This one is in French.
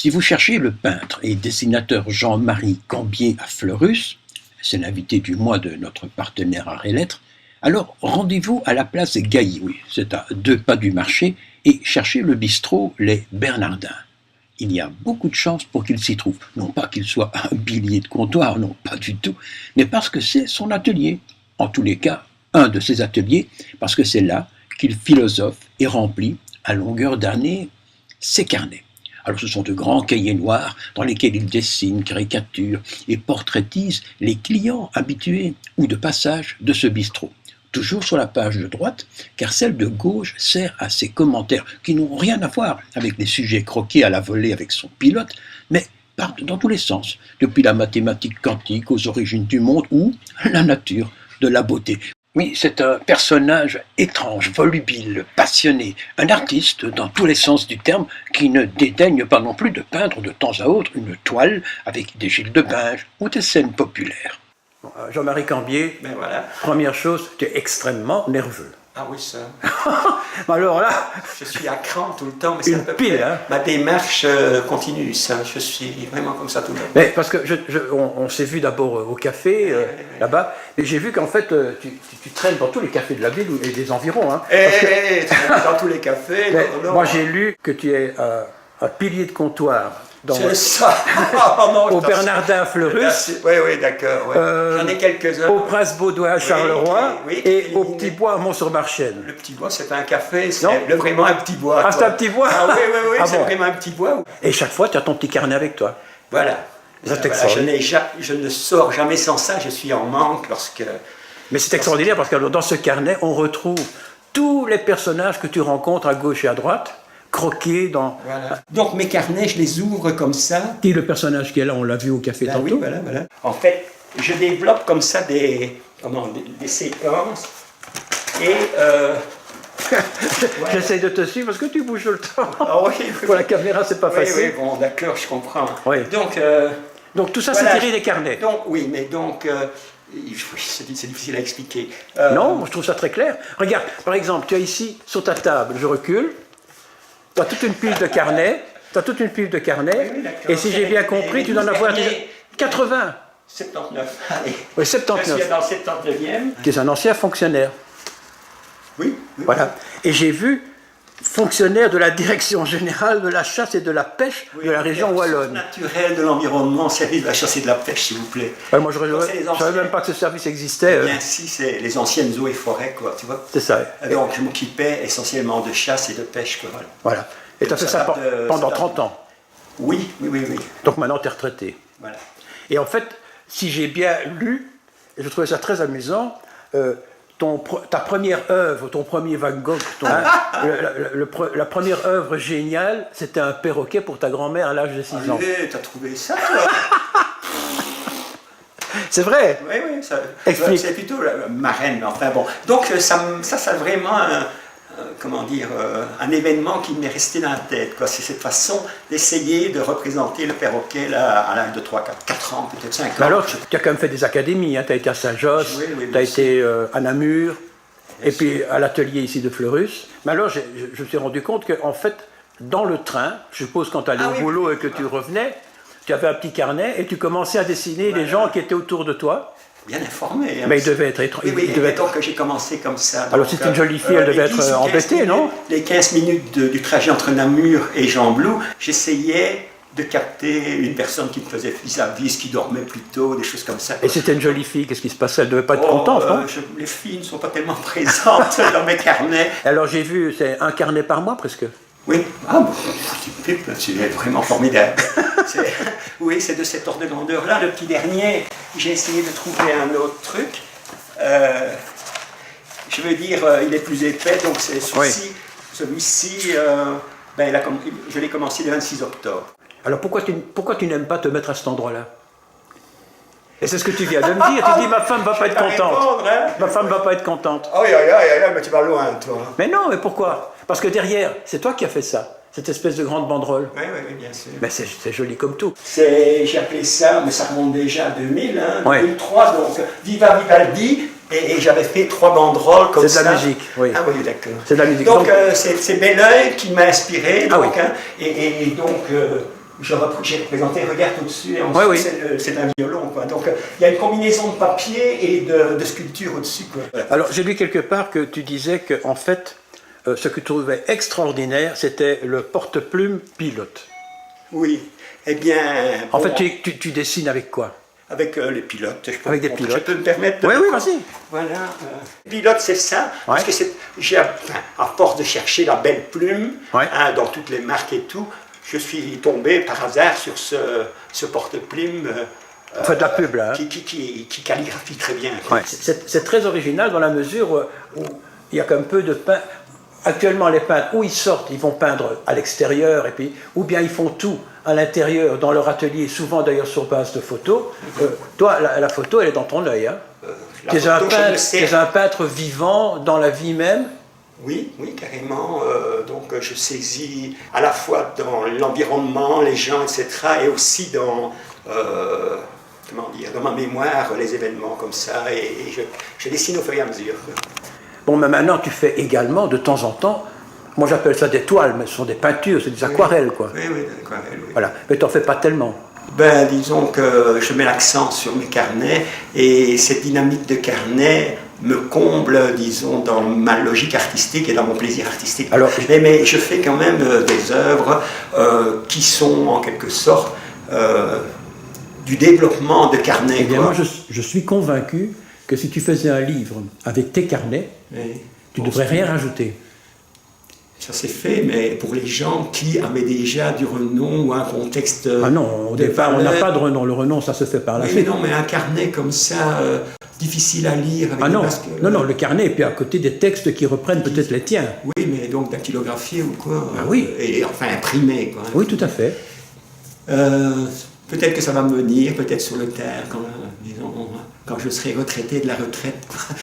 Si vous cherchez le peintre et dessinateur Jean-Marie Cambier à Fleurus, c'est l'invité du mois de notre partenaire Arts et Lettres, alors rendez-vous à la place Gailly, oui, c'est à 2 pas du marché, et cherchez le bistrot Les Bernardins. Il y a beaucoup de chances pour qu'il s'y trouve. Non pas qu'il soit un pilier de comptoir, non, pas du tout, mais parce que c'est son atelier. En tous les cas, un de ses ateliers, parce que c'est là qu'il philosophe et remplit, à longueur d'année, ses carnets. Alors ce sont de grands cahiers noirs dans lesquels il dessine, caricature et portraitise les clients habitués ou de passage de ce bistrot. Toujours sur la page de droite, car celle de gauche sert à ses commentaires qui n'ont rien à voir avec les sujets croqués à la volée avec son pilote, mais partent dans tous les sens, depuis la mathématique quantique aux origines du monde ou la nature de la beauté. Oui, c'est un personnage étrange, volubile, passionné, un artiste dans tous les sens du terme qui ne dédaigne pas non plus de peindre de temps à autre une toile avec des Gilles de Binge ou des scènes populaires. Jean-Marie Cambier, Ben voilà. première chose, tu es extrêmement nerveux. Ah oui, ça. Alors là, Je suis à cran tout le temps, mais c'est Une à peu pile, près hein. ma démarche continue, ça. Je suis vraiment comme ça tout le temps. mais parce que on s'est vu d'abord au café, là-bas, et j'ai vu qu'en fait, tu traînes dans tous les cafés de la ville et des environs. Hein, parce que- Dans tous les cafés. mais non, moi, j'ai lu que tu es un pilier de comptoir dans, c'est ça. Oh, non, au Bernardin Fleurus, Oui, oui, d'accord. Ouais. J'en ai quelques-uns. au Prince Baudouin à Charleroi oui, et oui, au oui. Petit Bois à Mont-sur-Marchène. Le petit bois, c'est pas un café, c'est Non. vraiment un petit bois. Ah, c'est quoi. un petit bois. Ah oui, oui, oui, Ah c'est bon. vraiment un petit bois. Et chaque fois, tu as ton petit carnet avec toi. Voilà. Ça, c'est Voilà, extraordinaire. je ne sors jamais sans ça, je suis en manque lorsque... Mais c'est extraordinaire parce que dans ce carnet, on retrouve tous les personnages que tu rencontres à gauche et à droite, croqués dans... Voilà. Donc mes carnets, je les ouvre comme ça. Qui est le personnage qui est là, on l'a vu au café Ben oui, tantôt. voilà, voilà. En fait, je développe comme ça des séquences. Et... J'essaie de te suivre parce que tu bouges tout le temps. Ah oui, oui, Pour la caméra, c'est pas oui, facile. oui, bon, d'accord, je comprends. Oui. Donc tout ça, voilà. c'est tiré des carnets. Donc, oui, mais donc... oui, c'est difficile à expliquer. Non, moi, je trouve ça très clair. Regarde, par exemple, tu as ici, sur ta table, je recule, tu as toute une pile de carnets, Oui, d'accord. et si j'ai bien compris, tu dois en avoir déjà 80. 79, allez. Oui, Je 79. suis dans le 79e. Tu es un ancien fonctionnaire. Oui, oui. Voilà. Et j'ai vu fonctionnaire de la direction générale de la chasse et de la pêche de la région wallonne. Naturel de l'environnement, service de la chasse et de la pêche, s'il vous plaît. Ouais, moi, je ne Donc, c'est les savais anciens. même pas que ce service existait. Bien, si, c'est les anciennes eaux et forêts, quoi, tu vois. C'est ça. Donc, je m'occupais essentiellement de chasse et de pêche, quoi, voilà. Voilà. Et tu as fait ça date de- pendant ça date- 30 ans. Oui, oui, oui, oui. Donc maintenant, tu es retraité. Voilà. Et en fait, si j'ai bien lu, et je trouvais ça très amusant, ta première œuvre, ton premier Van Gogh, la première œuvre géniale, c'était un perroquet pour ta grand-mère à l'âge de 6 ans. Allez, t'as trouvé ça, toi? C'est vrai. Oui, oui, ça, Explique. c'est plutôt la marraine, mais enfin bon. Donc ça c'est vraiment un événement qui m'est resté dans la tête, quoi. C'est cette façon d'essayer de représenter le perroquet là, à l'âge de 3, 4 ans, peut-être 5 ans. Mais alors, tu as quand même fait des académies, hein. Tu as été à Saint-Josse, Oui, oui, tu as bien été à Namur, et puis à l'atelier ici de Fleurus. Mais alors, je me suis rendu compte qu'en fait, dans le train, je suppose quand tu allais Ah au oui, boulot oui, et que tu revenais, tu avais un petit carnet et tu commençais à dessiner les gens qui étaient autour de toi. Bien informé. Hein. Mais il devait être... Oui, oui, il devait être- donc j'ai commencé comme ça. Alors, Donc, c'est une jolie fille, elle devait les être 10 ou 15 embêtée, minutes- non? Les 15 minutes du trajet entre Namur et Gembloux, j'essayais de capter une personne qui me faisait vis-à-vis, qui dormait plus tôt, des choses comme ça. Et c'était une jolie fille, qu'est-ce qui se passait? Elle devait pas être Oh, contente, non? les filles ne sont pas tellement présentes dans mes carnets. Alors j'ai vu, c'est un carnet par mois presque. Oui, ah, bon, c'est vraiment formidable. Oui, c'est de cet ordre de grandeur-là. Le petit dernier, j'ai essayé de trouver un autre truc. Je veux dire, il est plus épais, donc c'est celui-ci. Celui-ci, je l'ai commencé le 26 octobre. Alors pourquoi tu n'aimes pas te mettre à cet endroit-là? Et c'est ce que tu viens de me dire, tu dis ma femme va pas être contente. Répondre, hein? Ma femme va pas être contente. Oh, mais tu vas loin, toi. Mais non, mais pourquoi? Parce que derrière, c'est toi qui as fait ça, cette espèce de grande banderole. Oui, bien sûr. Mais c'est joli comme tout. J'ai appelé ça, mais ça remonte déjà à 2000, hein, Ouais. 2003, donc Viva Vivaldi, et j'avais fait 3 banderoles comme ça. C'est de la musique, oui. Ah oui, d'accord. C'est de la musique. Donc c'est Belleuil qui m'a inspiré, Ah donc, oui. hein, et donc j'ai représenté, regarde au-dessus, et en Ouais, dessous, oui. c'est un violon, quoi. Donc il y a une combinaison de papier et de sculpture au-dessus, quoi. Voilà. Alors, j'ai lu quelque part que tu disais que, en fait, ce que tu trouvais extraordinaire, c'était le porte-plume pilote. Oui, eh bien... En bon, fait, tu dessines avec quoi? avec les pilotes. Avec des Je pilotes. peux me permettre de... Oui, oui, vas-y. Voilà. Pilote, c'est ça. Parce Ouais. que à force de chercher la belle plume, Ouais. dans toutes les marques et tout, je suis tombé par hasard sur ce porte-plume Faites de la pub, là. Hein. qui calligraphie très bien. Ouais. C'est très original dans la mesure où il y a comme peu de peintres. Actuellement, les peintres, où ils sortent, ils vont peindre à l'extérieur, et puis, ou bien ils font tout à l'intérieur, dans leur atelier, souvent d'ailleurs sur base de photos. Toi, la photo, elle est dans ton œil. Hein. Tu es un peintre vivant dans la vie même. Oui, oui, carrément. Donc je saisis à la fois dans l'environnement, les gens, etc., et aussi dans, comment dire, dans ma mémoire, les événements comme ça, et je dessine au fur et à mesure. Bon, mais maintenant, tu fais également, de temps en temps, moi j'appelle ça des toiles, mais ce sont des peintures, c'est des aquarelles, quoi. Oui, oui, des aquarelles, oui. Voilà, mais tu n'en fais pas tellement. Ben, disons que je mets l'accent sur mes carnets, et cette dynamique de carnet me comble, disons, dans ma logique artistique et dans mon plaisir artistique. Alors, mais je fais quand même des œuvres qui sont en quelque sorte du développement de carnets. Eh bien, quoi. moi, je suis convaincu que si tu faisais un livre avec tes carnets, Oui. tu ne devrais rien rajouter. Ça s'est fait, mais pour les gens qui avaient déjà du renom ou un contexte. Ah non, au départ, on n'a pas de renom. Le renom, ça se fait par la Oui, suite. mais non, mais un carnet comme ça, difficile à lire. Avec Ah non, des non, le carnet, et puis à côté des textes qui reprennent peut-être les tiens. Oui, mais donc dactylographié ou quoi. Ah oui. Et enfin imprimé, quoi. Oui, tout à fait. Peut-être que ça va me venir, peut-être sur le terre, quand je serai retraité de la retraite, quoi.